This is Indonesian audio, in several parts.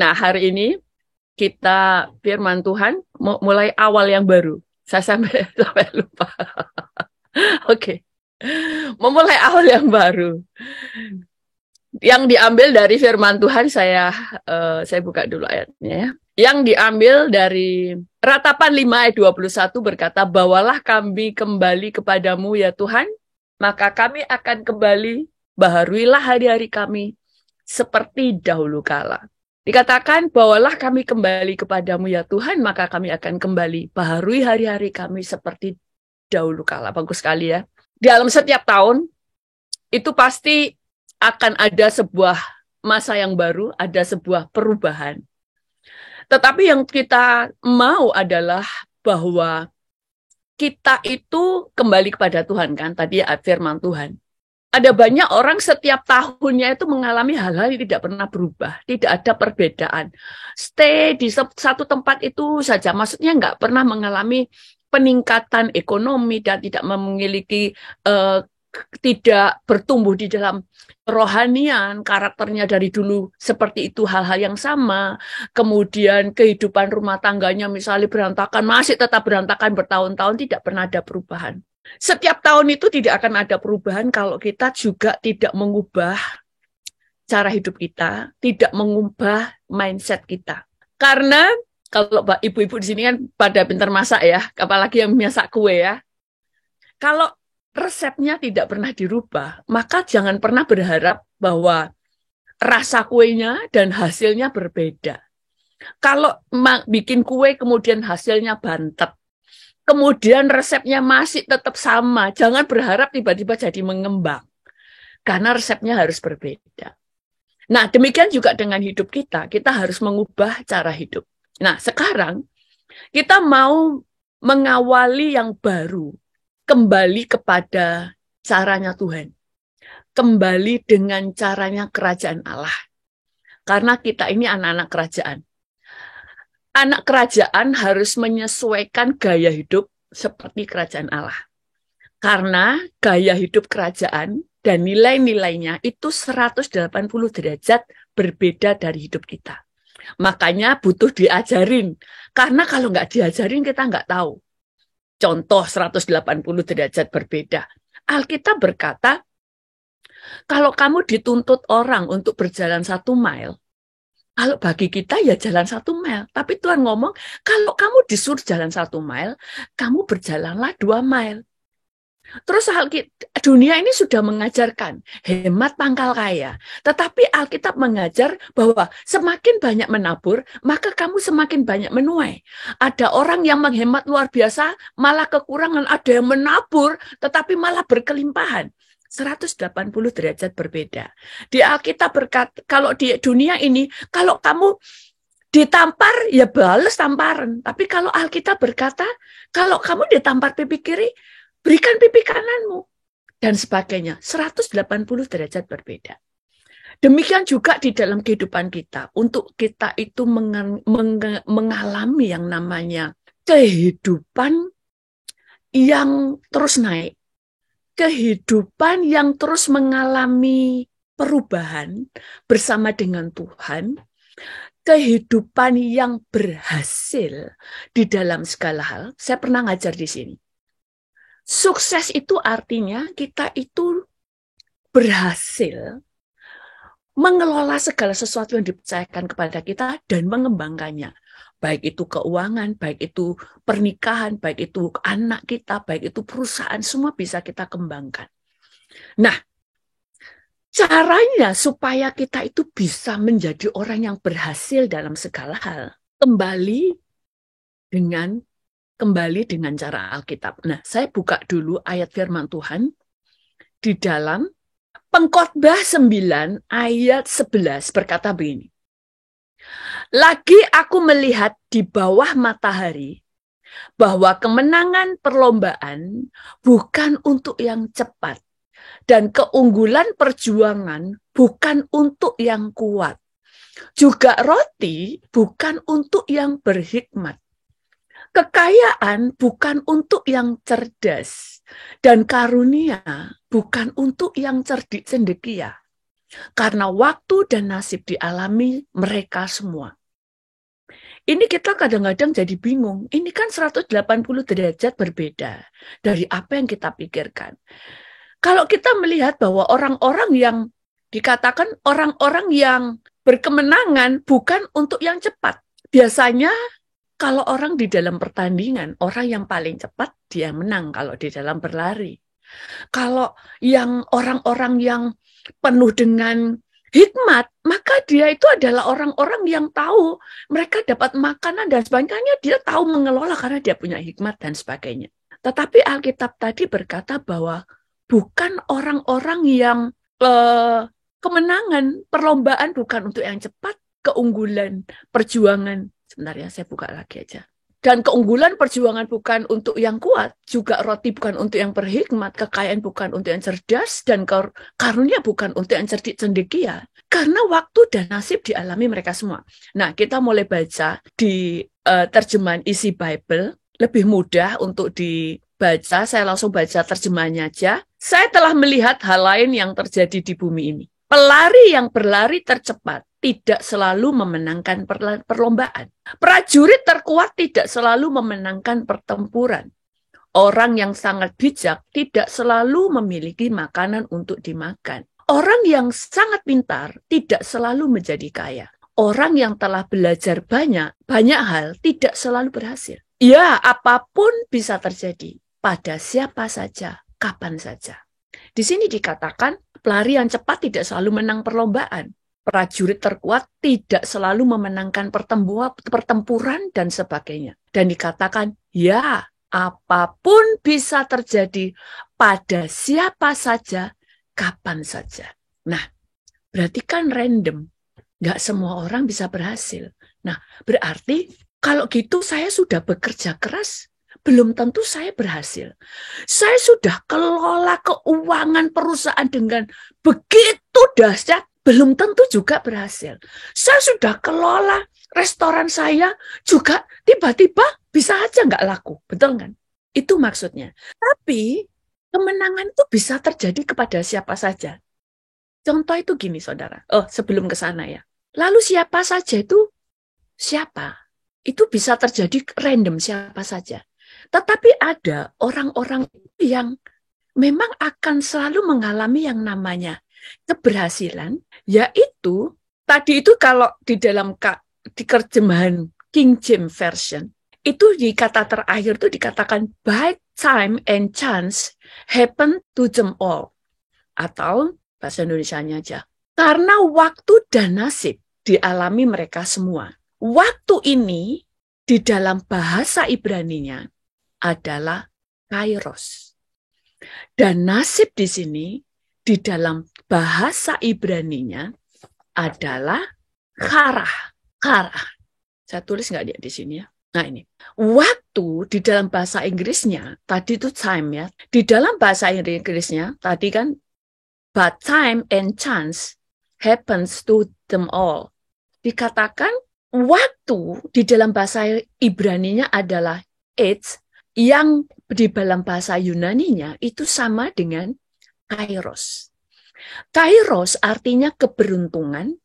Nah, hari ini kita firman Tuhan mulai awal yang baru. Saya sampai lupa. Oke. Memulai awal yang baru. Yang diambil dari firman Tuhan saya buka dulu ayatnya ya. Yang diambil dari Ratapan 5 ayat 21 berkata, "Bawalah kami kembali kepadamu ya Tuhan, maka kami akan kembali, baharuilah hari-hari kami seperti dahulu kala." Dikatakan, "Bawalah kami kembali kepadamu ya Tuhan, maka kami akan kembali, baharui hari-hari kami seperti dahulu kala." Bagus sekali ya. Di dalam setiap tahun, itu pasti akan ada sebuah masa yang baru, ada sebuah perubahan. Tetapi yang kita mau adalah bahwa kita itu kembali kepada Tuhan, kan? Tadi firman Tuhan. Ada banyak orang setiap tahunnya itu mengalami hal-hal yang tidak pernah berubah. Tidak ada perbedaan. Stay di satu tempat itu saja. Maksudnya nggak pernah mengalami peningkatan ekonomi dan tidak memiliki tidak bertumbuh di dalam rohanian, karakternya dari dulu seperti itu, hal-hal yang sama. Kemudian kehidupan rumah tangganya misalnya berantakan, masih tetap berantakan bertahun-tahun, tidak pernah ada perubahan. Setiap tahun itu tidak akan ada perubahan kalau kita juga tidak mengubah cara hidup kita, tidak mengubah mindset kita. Karena kalau ibu-ibu di sini kan pada pintar masak ya, apalagi yang masak kue ya. Kalau resepnya tidak pernah dirubah, maka jangan pernah berharap bahwa rasa kuenya dan hasilnya berbeda. Kalau bikin kue kemudian hasilnya bantet, kemudian resepnya masih tetap sama, jangan berharap tiba-tiba jadi mengembang. Karena resepnya harus berbeda. Nah, demikian juga dengan hidup kita harus mengubah cara hidup. Nah, sekarang kita mau mengawali yang baru, kembali kepada caranya Tuhan. Kembali dengan caranya kerajaan Allah. Karena kita ini anak-anak kerajaan. Anak kerajaan harus menyesuaikan gaya hidup seperti kerajaan Allah. Karena gaya hidup kerajaan dan nilai-nilainya itu 180 derajat berbeda dari hidup kita. Makanya butuh diajarin. Karena kalau nggak diajarin kita nggak tahu. Contoh 180 derajat berbeda. Alkitab berkata, kalau kamu dituntut orang untuk berjalan 1 mile, kalau bagi kita ya jalan 1 mile. Tapi Tuhan ngomong, kalau kamu disuruh jalan 1 mile, kamu berjalanlah 2 mile. Terus dunia ini sudah mengajarkan hemat pangkal kaya. Tetapi Alkitab mengajar bahwa semakin banyak menabur, maka kamu semakin banyak menuai. Ada orang yang menghemat luar biasa, malah kekurangan. Ada yang menabur, tetapi malah berkelimpahan. 180 derajat berbeda. Di Alkitab berkata, kalau di dunia ini, kalau kamu ditampar, ya balas tamparan. Tapi kalau Alkitab berkata, kalau kamu ditampar pipi kiri, berikan pipi kananmu, dan sebagainya. 180 derajat berbeda. Demikian juga di dalam kehidupan kita. Untuk kita itu mengalami yang namanya kehidupan yang terus naik. Kehidupan yang terus mengalami perubahan bersama dengan Tuhan. Kehidupan yang berhasil di dalam segala hal. Saya pernah ngajar di sini. Sukses itu artinya kita itu berhasil mengelola segala sesuatu yang dipercayakan kepada kita dan mengembangkannya. Baik itu keuangan, baik itu pernikahan, baik itu anak kita, baik itu perusahaan, semua bisa kita kembangkan. Nah, caranya supaya kita itu bisa menjadi orang yang berhasil dalam segala hal, kembali dengan cara Alkitab. Nah, saya buka dulu ayat firman Tuhan di dalam Pengkhotbah 9 ayat 11 berkata begini. Lagi aku melihat di bawah matahari bahwa kemenangan perlombaan bukan untuk yang cepat dan keunggulan perjuangan bukan untuk yang kuat. Juga roti bukan untuk yang berhikmat. Kekayaan bukan untuk yang cerdas, dan karunia bukan untuk yang cerdik cendekia. Karena waktu dan nasib dialami mereka semua. Ini kita kadang-kadang jadi bingung. Ini kan 180 derajat berbeda dari apa yang kita pikirkan. Kalau kita melihat bahwa orang-orang yang dikatakan orang-orang yang berkemenangan bukan untuk yang cepat. Biasanya kalau orang di dalam pertandingan, orang yang paling cepat dia menang kalau di dalam berlari. Kalau yang orang-orang yang penuh dengan hikmat, maka dia itu adalah orang-orang yang tahu mereka dapat makanan dan sebagainya, dia tahu mengelola karena dia punya hikmat dan sebagainya. Tetapi Alkitab tadi berkata bahwa bukan orang-orang yang kemenangan, perlombaan bukan untuk yang cepat, keunggulan, perjuangan. Sebentar ya, saya buka lagi aja. Dan keunggulan perjuangan bukan untuk yang kuat, juga roti bukan untuk yang berhikmat, kekayaan bukan untuk yang cerdas, dan karunia bukan untuk yang cerdik cendekia. Karena waktu dan nasib dialami mereka semua. Nah, kita mulai baca di terjemahan isi Bible, lebih mudah untuk dibaca, saya langsung baca terjemahannya aja. Saya telah melihat hal lain yang terjadi di bumi ini. Pelari yang berlari tercepat tidak selalu memenangkan perlombaan. Prajurit terkuat tidak selalu memenangkan pertempuran. Orang yang sangat bijak tidak selalu memiliki makanan untuk dimakan. Orang yang sangat pintar tidak selalu menjadi kaya. Orang yang telah belajar banyak hal tidak selalu berhasil. Ya, apapun bisa terjadi pada siapa saja, kapan saja. Di sini dikatakan pelari yang cepat tidak selalu menang perlombaan. Prajurit terkuat tidak selalu memenangkan pertempuran dan sebagainya. Dan dikatakan, ya, apapun bisa terjadi pada siapa saja, kapan saja. Nah, berarti kan random. Nggak semua orang bisa berhasil. Nah, berarti kalau gitu saya sudah bekerja keras, belum tentu saya berhasil. Saya sudah kelola keuangan perusahaan dengan begitu dahsyat, belum tentu juga berhasil. Saya sudah kelola restoran saya juga tiba-tiba bisa aja nggak laku. Betul kan? Itu maksudnya. Tapi kemenangan itu bisa terjadi kepada siapa saja. Contoh itu gini, saudara. Oh, sebelum ke sana ya. Lalu siapa saja itu siapa? Itu bisa terjadi random siapa saja. Tetapi ada orang-orang yang memang akan selalu mengalami yang namanya keberhasilan, yaitu tadi itu kalau di dalam di terjemahan King James Version, itu di kata terakhir itu dikatakan by time and chance happen to them all. Atau bahasa Indonesianya aja. Karena waktu dan nasib dialami mereka semua. Waktu ini di dalam bahasa Ibraninya adalah kairos. Dan nasib di sini di dalam bahasa Ibraninya adalah karah. Karah. Saya tulis nggak di sini ya? Nah ini. Waktu di dalam bahasa Inggrisnya, tadi itu time ya. Di dalam bahasa Inggrisnya, tadi kan, but time and chance happens to them all. Dikatakan waktu di dalam bahasa Ibraninya adalah age, yang di dalam bahasa Yunaninya itu sama dengan kairos. Kairos artinya keberuntungan,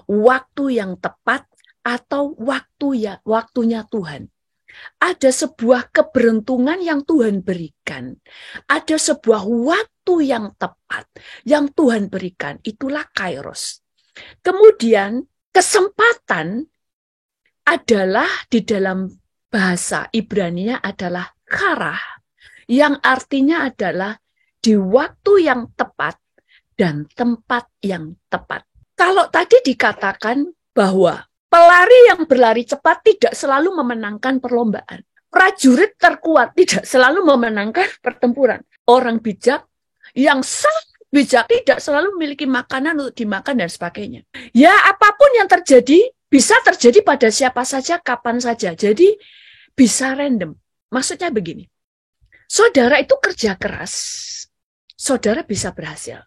waktu yang tepat, atau waktunya Tuhan. Ada sebuah keberuntungan yang Tuhan berikan. Ada sebuah waktu yang tepat yang Tuhan berikan. Itulah kairos. Kemudian kesempatan adalah di dalam bahasa Ibraninya adalah karah, yang artinya adalah di waktu yang tepat dan tempat yang tepat. Kalau tadi dikatakan bahwa pelari yang berlari cepat tidak selalu memenangkan perlombaan, prajurit terkuat tidak selalu memenangkan pertempuran, orang bijak yang sangat bijak tidak selalu memiliki makanan untuk dimakan dan sebagainya. Ya, apapun yang terjadi bisa terjadi pada siapa saja, kapan saja. Jadi bisa random. Maksudnya begini, saudara itu kerja keras, saudara bisa berhasil,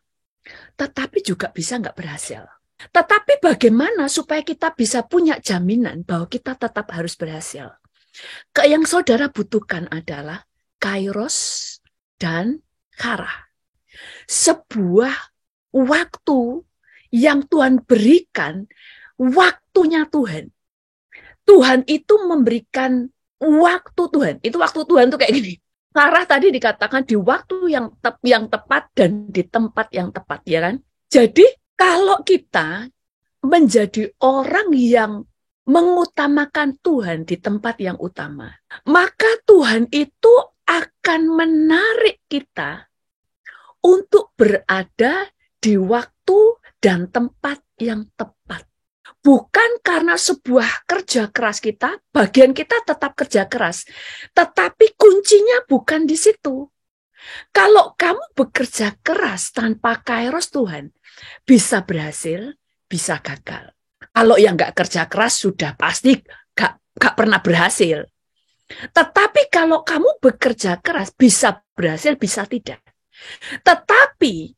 tetapi juga bisa nggak berhasil. Tetapi bagaimana supaya kita bisa punya jaminan bahwa kita tetap harus berhasil? Yang saudara butuhkan adalah kairos dan karah. Sebuah waktu yang Tuhan berikan waktunya Tuhan. Tuhan itu memberikan waktu Tuhan. Itu waktu Tuhan tuh kayak gini. Sarah tadi dikatakan di waktu yang tepat dan di tempat yang tepat, ya kan? Jadi kalau kita menjadi orang yang mengutamakan Tuhan di tempat yang utama, maka Tuhan itu akan menarik kita untuk berada di waktu dan tempat yang tepat. Bukan karena sebuah kerja keras kita, bagian kita tetap kerja keras. Tetapi kuncinya bukan di situ. Kalau kamu bekerja keras tanpa kairos Tuhan, bisa berhasil, bisa gagal. Kalau yang nggak kerja keras sudah pasti nggak pernah berhasil. Tetapi kalau kamu bekerja keras, bisa berhasil, bisa tidak. Tetapi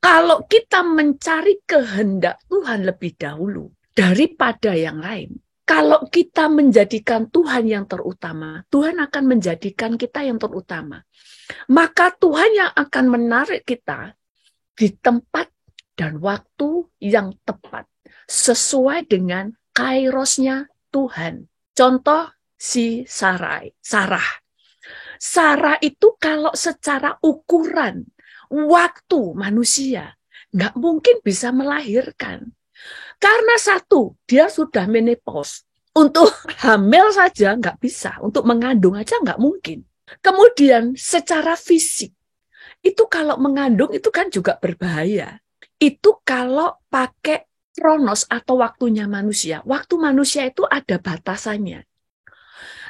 kalau kita mencari kehendak Tuhan lebih dahulu, daripada yang lain. Kalau kita menjadikan Tuhan yang terutama, Tuhan akan menjadikan kita yang terutama. Maka Tuhan yang akan menarik kita di tempat dan waktu yang tepat. Sesuai dengan kairosnya Tuhan. Contoh si Sarah. Sarah itu kalau secara ukuran waktu manusia, nggak mungkin bisa melahirkan. Karena satu, dia sudah menopause. Untuk hamil saja nggak bisa, untuk mengandung aja nggak mungkin. Kemudian secara fisik, itu kalau mengandung itu kan juga berbahaya. Itu kalau pakai kronos atau waktunya manusia. Waktu manusia itu ada batasannya.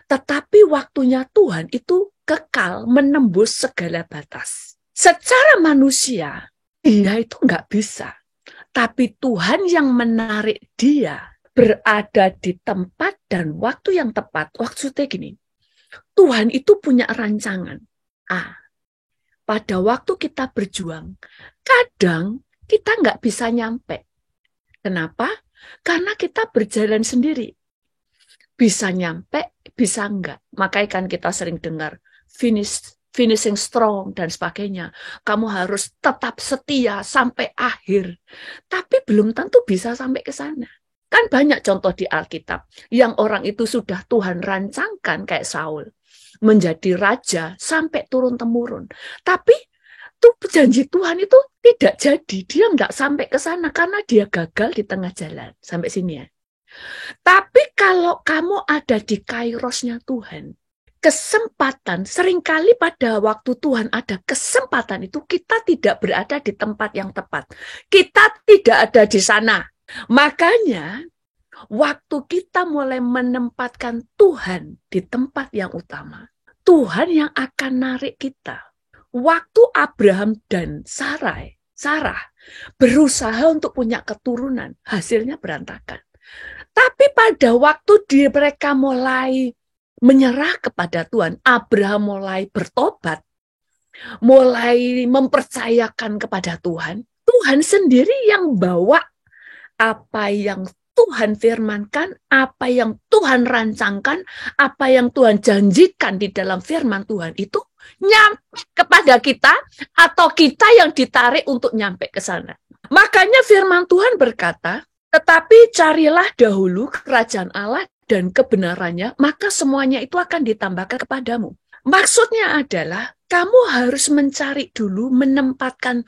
Tetapi waktunya Tuhan itu kekal menembus segala batas. Secara manusia, dia itu nggak bisa. Tapi Tuhan yang menarik dia berada di tempat dan waktu yang tepat. Maksudnya gini, Tuhan itu punya rancangan. Pada waktu kita berjuang, kadang kita nggak bisa nyampe. Kenapa? Karena kita berjalan sendiri. Bisa nyampe, bisa enggak. Makanya kan kita sering dengar finishing strong dan sebagainya. Kamu harus tetap setia sampai akhir. Tapi belum tentu bisa sampai ke sana. Kan banyak contoh di Alkitab yang orang itu sudah Tuhan rancangkan kayak Saul. Menjadi raja sampai turun-temurun. Tapi tuh janji Tuhan itu tidak jadi. Dia nggak sampai ke sana karena dia gagal di tengah jalan. Sampai sini ya. Tapi kalau kamu ada di kairosnya Tuhan, kesempatan, seringkali pada waktu Tuhan ada kesempatan itu kita tidak berada di tempat yang tepat. Kita tidak ada di sana. Makanya waktu kita mulai menempatkan Tuhan di tempat yang utama, Tuhan yang akan narik kita. Waktu Abraham dan Sarah berusaha untuk punya keturunan, hasilnya berantakan. Tapi pada waktu mereka mulai menyerah kepada Tuhan, Abraham mulai bertobat, mulai mempercayakan kepada Tuhan, Tuhan sendiri yang bawa apa yang Tuhan firmankan, apa yang Tuhan rancangkan, apa yang Tuhan janjikan di dalam firman Tuhan itu nyampe kepada kita atau kita yang ditarik untuk nyampe ke sana. Makanya firman Tuhan berkata, tetapi carilah dahulu kerajaan Allah dan kebenarannya, maka semuanya itu akan ditambahkan kepadamu. Maksudnya adalah kamu harus mencari dulu, menempatkan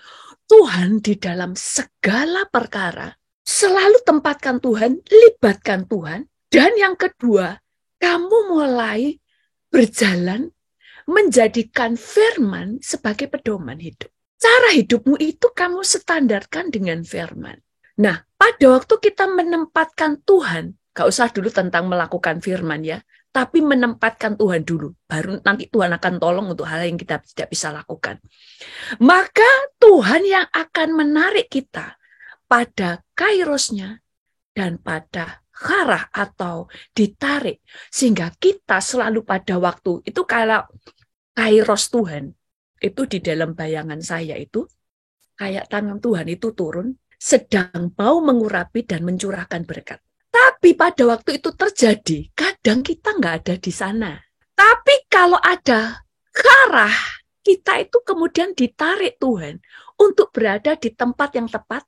Tuhan di dalam segala perkara. Selalu tempatkan Tuhan, libatkan Tuhan. Dan yang kedua, kamu mulai berjalan menjadikan firman sebagai pedoman hidup. Cara hidupmu itu kamu standarkan dengan firman. Nah, pada waktu kita menempatkan Tuhan, gak usah dulu tentang melakukan firman ya, tapi menempatkan Tuhan dulu. Baru nanti Tuhan akan tolong untuk hal yang kita tidak bisa lakukan. Maka Tuhan yang akan menarik kita pada kairosnya dan pada kharah atau ditarik. Sehingga kita selalu pada waktu, itu kalau kairos Tuhan, itu di dalam bayangan saya itu, kayak tangan Tuhan itu turun, sedang mau mengurapi dan mencurahkan berkat. Tapi pada waktu itu terjadi, kadang kita nggak ada di sana. Tapi kalau ada kharah, kita itu kemudian ditarik Tuhan untuk berada di tempat yang tepat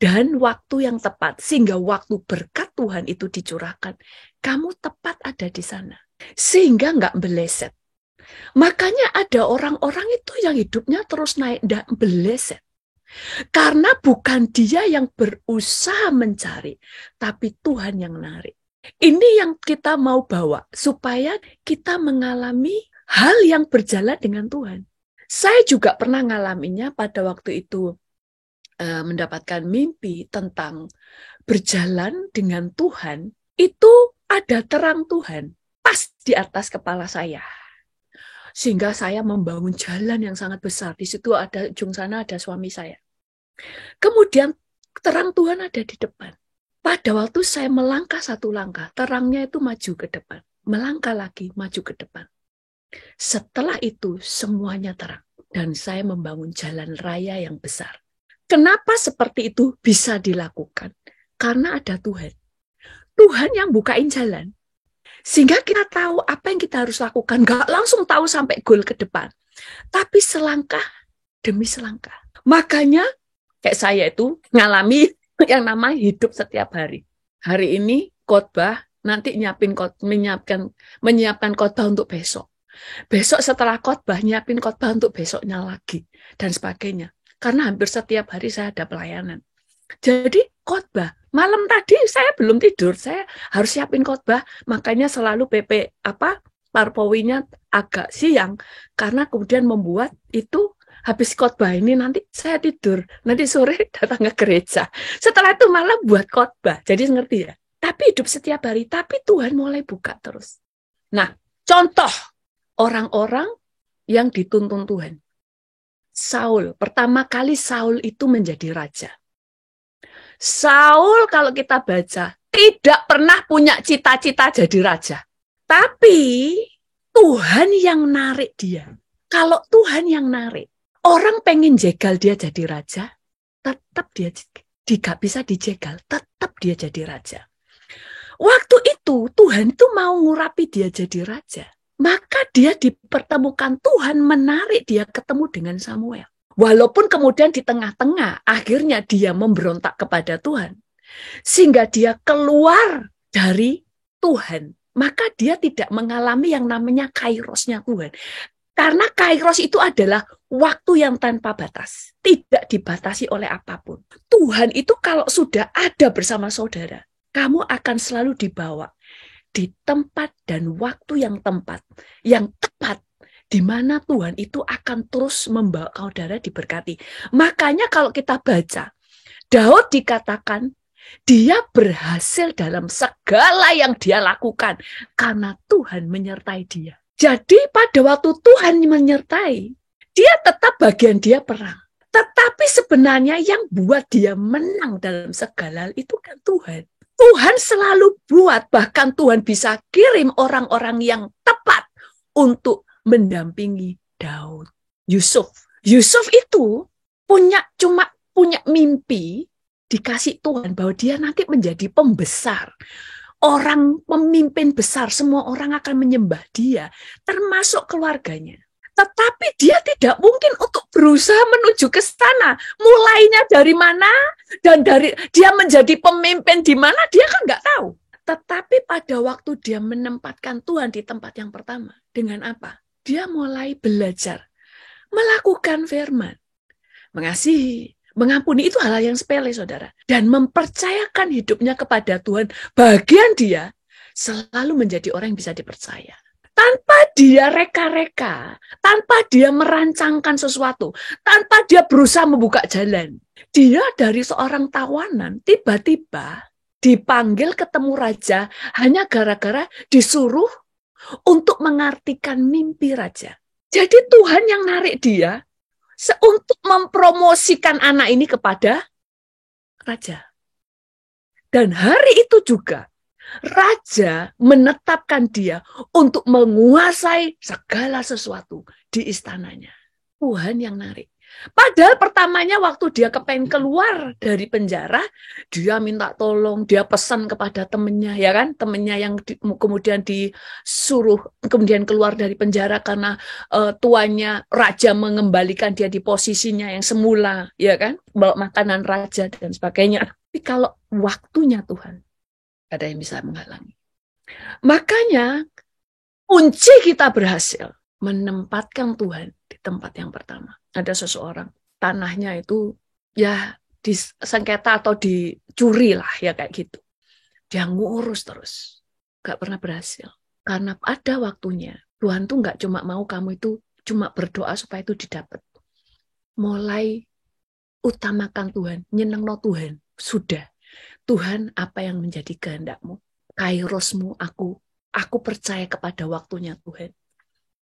dan waktu yang tepat, sehingga waktu berkat Tuhan itu dicurahkan, kamu tepat ada di sana, sehingga nggak meleset. Makanya ada orang-orang itu yang hidupnya terus naik, nggak meleset. Karena bukan dia yang berusaha mencari, tapi Tuhan yang menarik. Ini yang kita mau bawa, supaya kita mengalami hal yang berjalan dengan Tuhan. Saya juga pernah ngalaminya pada waktu itu, mendapatkan mimpi tentang berjalan dengan Tuhan, itu ada terang Tuhan pas di atas kepala saya. Sehingga saya membangun jalan yang sangat besar. Di situ ada ujung sana ada suami saya. Kemudian terang Tuhan ada di depan. Pada waktu saya melangkah satu langkah, terangnya itu maju ke depan. Melangkah lagi, maju ke depan. Setelah itu semuanya terang. Dan saya membangun jalan raya yang besar. Kenapa seperti itu bisa dilakukan? Karena ada Tuhan. Tuhan yang bukain jalan. Sehingga kita tahu apa yang kita harus lakukan. Gak langsung tahu sampai goal ke depan. Tapi selangkah demi selangkah. Makanya kayak saya itu ngalami yang namanya hidup setiap hari. Hari ini khotbah, nanti menyiapkan khotbah untuk besok. Besok setelah khotbah, nyiapin khotbah untuk besoknya lagi. Dan sebagainya. Karena hampir setiap hari saya ada pelayanan. Jadi khotbah. Malam tadi saya belum tidur. Saya harus siapin khotbah. Makanya selalu Parpowinya agak siang. Karena kemudian membuat itu habis khotbah ini nanti saya tidur. Nanti sore datang ke gereja. Setelah itu malah buat khotbah. Jadi ngerti ya? Tapi hidup setiap hari. Tapi Tuhan mulai buka terus. Nah, contoh orang-orang yang dituntun Tuhan. Saul, pertama kali Saul itu menjadi raja. Saul kalau kita baca, tidak pernah punya cita-cita jadi raja. Tapi Tuhan yang narik dia. Kalau Tuhan yang narik, orang pengen jegal dia jadi raja, tetap dia gak bisa dijegal, tetap dia jadi raja. Waktu itu Tuhan itu mau ngurapi dia jadi raja. Maka dia dipertemukan Tuhan menarik dia ketemu dengan Samuel. Walaupun kemudian di tengah-tengah akhirnya dia memberontak kepada Tuhan. Sehingga dia keluar dari Tuhan. Maka dia tidak mengalami yang namanya kairosnya Tuhan. Karena kairos itu adalah waktu yang tanpa batas. Tidak dibatasi oleh apapun. Tuhan itu kalau sudah ada bersama saudara, kamu akan selalu dibawa di tempat dan waktu yang tepat, di mana Tuhan itu akan terus membawa saudara diberkati. Makanya kalau kita baca, Daud dikatakan dia berhasil dalam segala yang dia lakukan karena Tuhan menyertai dia. Jadi pada waktu Tuhan menyertai, dia tetap bagian dia perang. Tetapi sebenarnya yang buat dia menang dalam segala hal itu kan Tuhan. Tuhan selalu buat, bahkan Tuhan bisa kirim orang-orang yang tepat untuk mendampingi Daud. Yusuf itu cuma punya mimpi dikasih Tuhan bahwa dia nanti menjadi pembesar. Orang pemimpin besar, semua orang akan menyembah dia, termasuk keluarganya. Tetapi dia tidak mungkin untuk berusaha menuju ke sana. Mulainya dari mana dan dari dia menjadi pemimpin di mana dia kan nggak tahu. Tetapi pada waktu dia menempatkan Tuhan di tempat yang pertama, dengan apa? Dia mulai belajar melakukan firman, mengasihi, mengampuni, itu hal yang sepele, saudara. Dan mempercayakan hidupnya kepada Tuhan, bagian dia selalu menjadi orang yang bisa dipercaya. Tanpa dia reka-reka, tanpa dia merancangkan sesuatu, tanpa dia berusaha membuka jalan. Dia dari seorang tawanan, tiba-tiba dipanggil ketemu raja hanya gara-gara disuruh untuk mengartikan mimpi raja. Jadi Tuhan yang narik dia untuk mempromosikan anak ini kepada raja. Dan hari itu juga raja menetapkan dia untuk menguasai segala sesuatu di istananya. Tuhan yang narik. Padahal pertamanya waktu dia kepengen keluar dari penjara, dia minta tolong, dia pesan kepada temennya, ya kan? Temennya yang kemudian disuruh kemudian keluar dari penjara karena tuannya raja mengembalikan dia di posisinya yang semula, ya kan? Bawa makanan raja dan sebagainya. Tapi kalau waktunya Tuhan, ada yang bisa menghalangi. Makanya kunci kita berhasil menempatkan Tuhan di tempat yang pertama. Ada seseorang, tanahnya itu ya disengketa atau dicuri lah ya kayak gitu. Dia ngurus terus, gak pernah berhasil. Karena ada waktunya, Tuhan tuh gak cuma mau kamu itu cuma berdoa supaya itu didapat. Mulai utamakan Tuhan, nyenengno Tuhan. Sudah, Tuhan apa yang menjadi kehendakmu? Kairosmu aku percaya kepada waktunya Tuhan.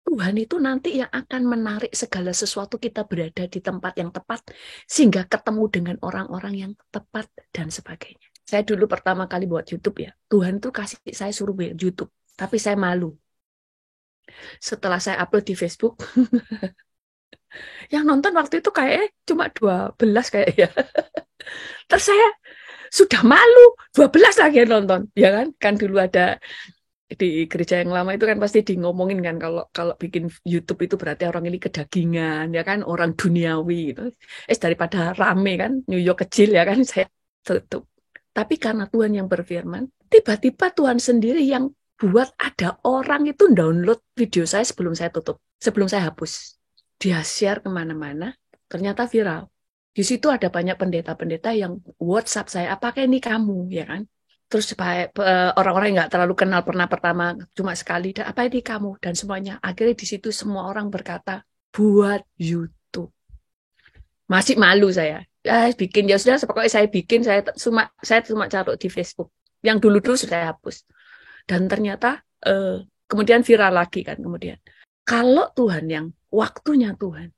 Tuhan itu nanti yang akan menarik segala sesuatu kita berada di tempat yang tepat sehingga ketemu dengan orang-orang yang tepat dan sebagainya. Saya dulu pertama kali buat YouTube ya, Tuhan tuh kasih saya suruh buat YouTube, tapi saya malu. Setelah saya upload di Facebook, yang nonton waktu itu kayak cuma 12 kayak ya. Terus saya sudah malu, 12 lagi yang nonton, ya kan? Kan dulu ada di gereja yang lama itu kan pasti ngomongin kan kalau bikin YouTube itu berarti orang ini kedagingan ya kan, orang duniawi gitu. Daripada rame kan, New York kecil ya kan, saya tutup. Tapi karena Tuhan yang berfirman, tiba-tiba Tuhan sendiri yang buat ada orang itu download video saya sebelum saya tutup, sebelum saya hapus. Dia share kemana-mana, ternyata viral. Di situ ada banyak pendeta-pendeta yang WhatsApp saya, apakah ini kamu ya kan? Terus orang-orang yang nggak terlalu kenal pernah pertama cuma sekali, apa ini kamu dan semuanya. Akhirnya di situ semua orang berkata buat YouTube. Masih malu saya. Bikin ya sudah, pokoknya saya bikin, saya cuma taruh di Facebook. Yang dulu-dulu sudah hapus. Dan ternyata kemudian viral lagi kan kemudian. Kalau Tuhan yang waktunya Tuhan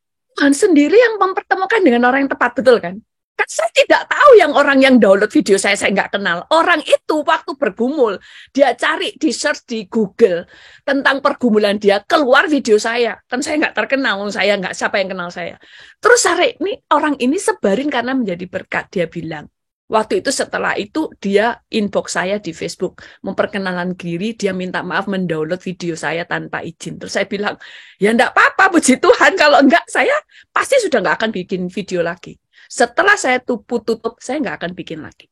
sendiri yang mempertemukan dengan orang yang tepat, betul kan? Kan saya tidak tahu yang orang yang download video saya nggak kenal. Orang itu waktu bergumul, dia cari di search di Google tentang pergumulan dia, keluar video saya. Kan saya nggak terkenal, saya nggak siapa yang kenal saya. Terus orang ini sebarin karena menjadi berkat, dia bilang. Waktu itu setelah itu dia inbox saya di Facebook, memperkenalkan diri, dia minta maaf mendownload video saya tanpa izin. Terus saya bilang, ya enggak apa-apa, puji Tuhan, kalau enggak saya pasti sudah nggak akan bikin video lagi. Setelah saya tutup, saya nggak akan bikin lagi.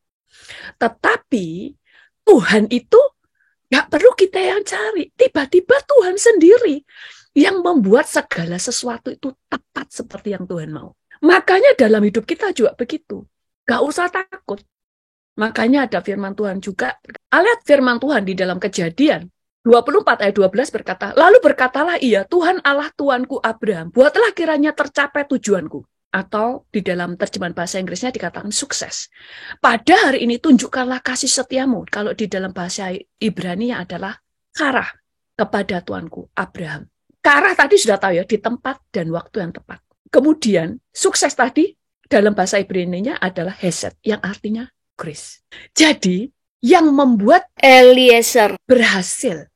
Tetapi Tuhan itu nggak perlu kita yang cari. Tiba-tiba Tuhan sendiri yang membuat segala sesuatu itu tepat seperti yang Tuhan mau. Makanya dalam hidup kita juga begitu. Gak usah takut. Makanya ada firman Tuhan juga. Lihat firman Tuhan di dalam Kejadian 24 ayat 12 berkata, lalu berkatalah ia, Tuhan Allah Tuanku Abraham, buatlah kiranya tercapai tujuanku. Atau di dalam terjemahan bahasa Inggrisnya dikatakan sukses. Pada hari ini tunjukkanlah kasih setiamu. Kalau di dalam bahasa Ibrani adalah karah kepada Tuanku Abraham. Karah tadi sudah tahu ya, di tempat dan waktu yang tepat. Kemudian sukses tadi dalam bahasa Ibrani-nya adalah hesed, yang artinya grace. Jadi, yang membuat Eliezer berhasil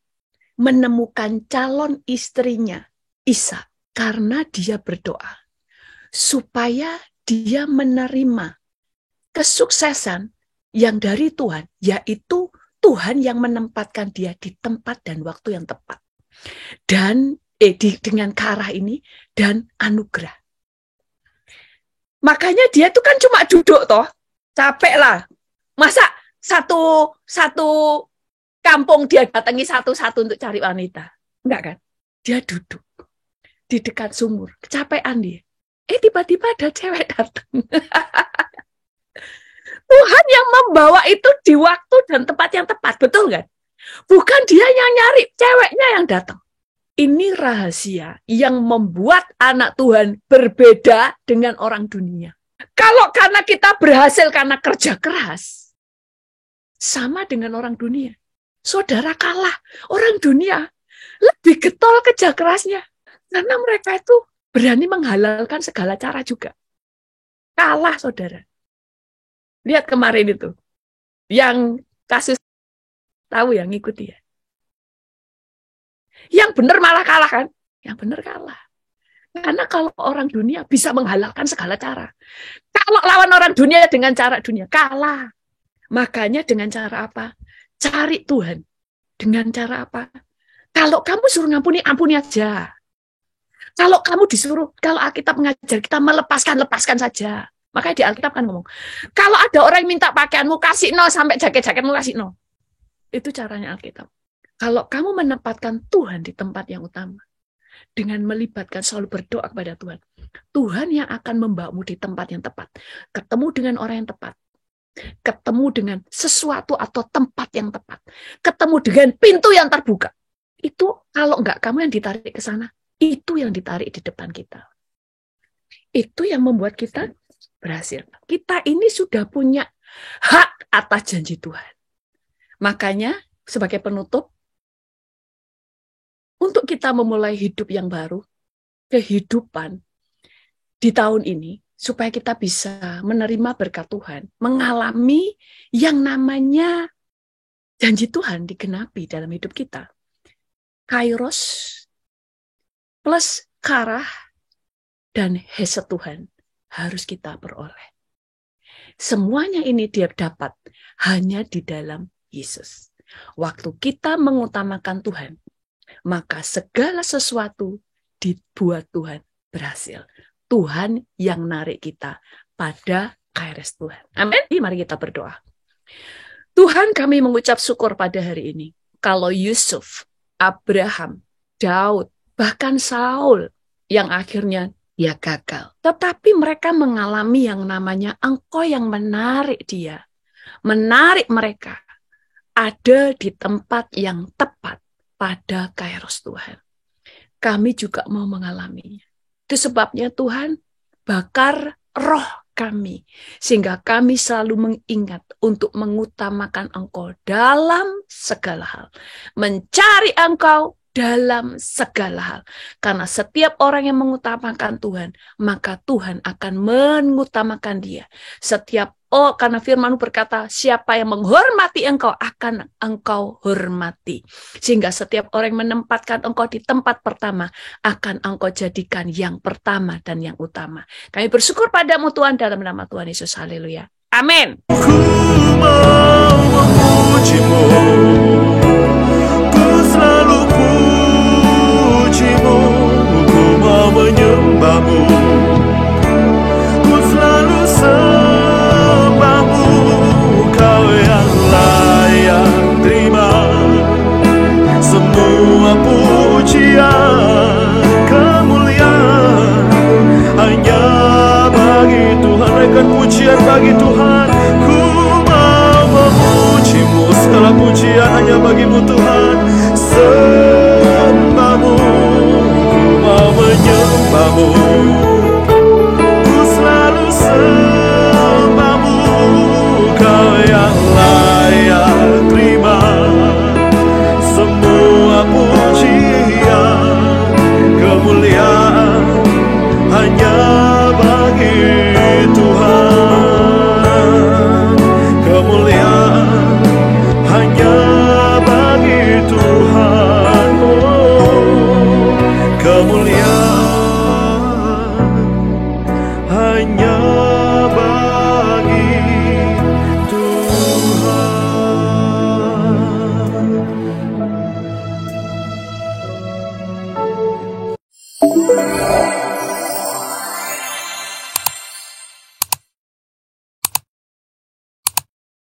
menemukan calon istrinya, Ishak, karena dia berdoa. Supaya dia menerima kesuksesan yang dari Tuhan, yaitu Tuhan yang menempatkan dia di tempat dan waktu yang tepat. Dan dengan karah ini, dan anugerah. Makanya dia tuh kan cuma duduk toh, capek lah. Masa satu kampung dia datangi satu-satu untuk cari wanita? Enggak kan? Dia duduk di dekat sumur, kecapean dia. Tiba-tiba ada cewek datang. Tuhan yang membawa itu di waktu dan tempat yang tepat, betul kan? Bukan dia yang nyari, ceweknya yang datang. Ini rahasia yang membuat anak Tuhan berbeda dengan orang dunia. Kalau karena kita berhasil karena kerja keras, sama dengan orang dunia. Saudara kalah. Orang dunia lebih getol kerja kerasnya. Karena mereka itu berani menghalalkan segala cara juga. Kalah, saudara. Lihat kemarin itu. Yang kasus, tahu yang ngikuti ya. Yang benar malah kalah kan? Yang benar kalah. Karena kalau orang dunia bisa menghalalkan segala cara. Kalau lawan orang dunia dengan cara dunia, kalah. Makanya dengan cara apa? Cari Tuhan. Dengan cara apa? Kalau kamu suruh ngampuni, ampuni aja. Kalau kamu disuruh, kalau Alkitab mengajar kita lepaskan saja. Makanya di Alkitab kan ngomong, kalau ada orang yang minta pakaianmu, kasih no, sampai jaket-jaketmu kasih no. Itu caranya Alkitab. Kalau kamu menempatkan Tuhan di tempat yang utama, dengan melibatkan selalu berdoa kepada Tuhan, Tuhan yang akan membawamu di tempat yang tepat, ketemu dengan orang yang tepat, ketemu dengan sesuatu atau tempat yang tepat, ketemu dengan pintu yang terbuka. Itu kalau enggak kamu yang ditarik ke sana, itu yang ditarik di depan kita. Itu yang membuat kita berhasil. Kita ini sudah punya hak atas janji Tuhan. Makanya sebagai penutup, untuk kita memulai hidup yang baru, kehidupan di tahun ini, supaya kita bisa menerima berkat Tuhan, mengalami yang namanya janji Tuhan digenapi dalam hidup kita. Kairos plus karah dan hesed Tuhan harus kita peroleh. Semuanya ini dia dapat hanya di dalam Yesus. Waktu kita mengutamakan Tuhan, maka segala sesuatu dibuat Tuhan berhasil. Tuhan yang narik kita pada kairos Tuhan. Amin. Mari kita berdoa. Tuhan, kami mengucap syukur pada hari ini. Kalau Yusuf, Abraham, Daud, bahkan Saul yang akhirnya dia gagal. Tetapi mereka mengalami yang namanya Engkau yang menarik dia. Menarik mereka ada di tempat yang tepat pada kairos Tuhan. Kami juga mau mengalaminya. Itu sebabnya Tuhan bakar roh kami. Sehingga kami selalu mengingat untuk mengutamakan Engkau dalam segala hal. Mencari Engkau dalam segala hal. Karena setiap orang yang mengutamakan Tuhan, maka Tuhan akan mengutamakan dia. Karena firman-Mu berkata, siapa yang menghormati Engkau akan Engkau hormati. Sehingga setiap orang yang menempatkan Engkau di tempat pertama, akan Engkau jadikan yang pertama dan yang utama. Kami bersyukur padamu Tuhan dalam nama Tuhan Yesus. Haleluya. Amin. Ku mau memujimu, ku selalu pujimu, ku mau menyembahmu, ku selalu sembahmu, kau yang layak terima semua pujian, kemuliaan hanya bagi Tuhan. Naikkan pujian bagi Tuhan. Ku mau memujimu, segala pujian hanya bagimu Tuhan. Sembahmu, ku mau menyembahmu.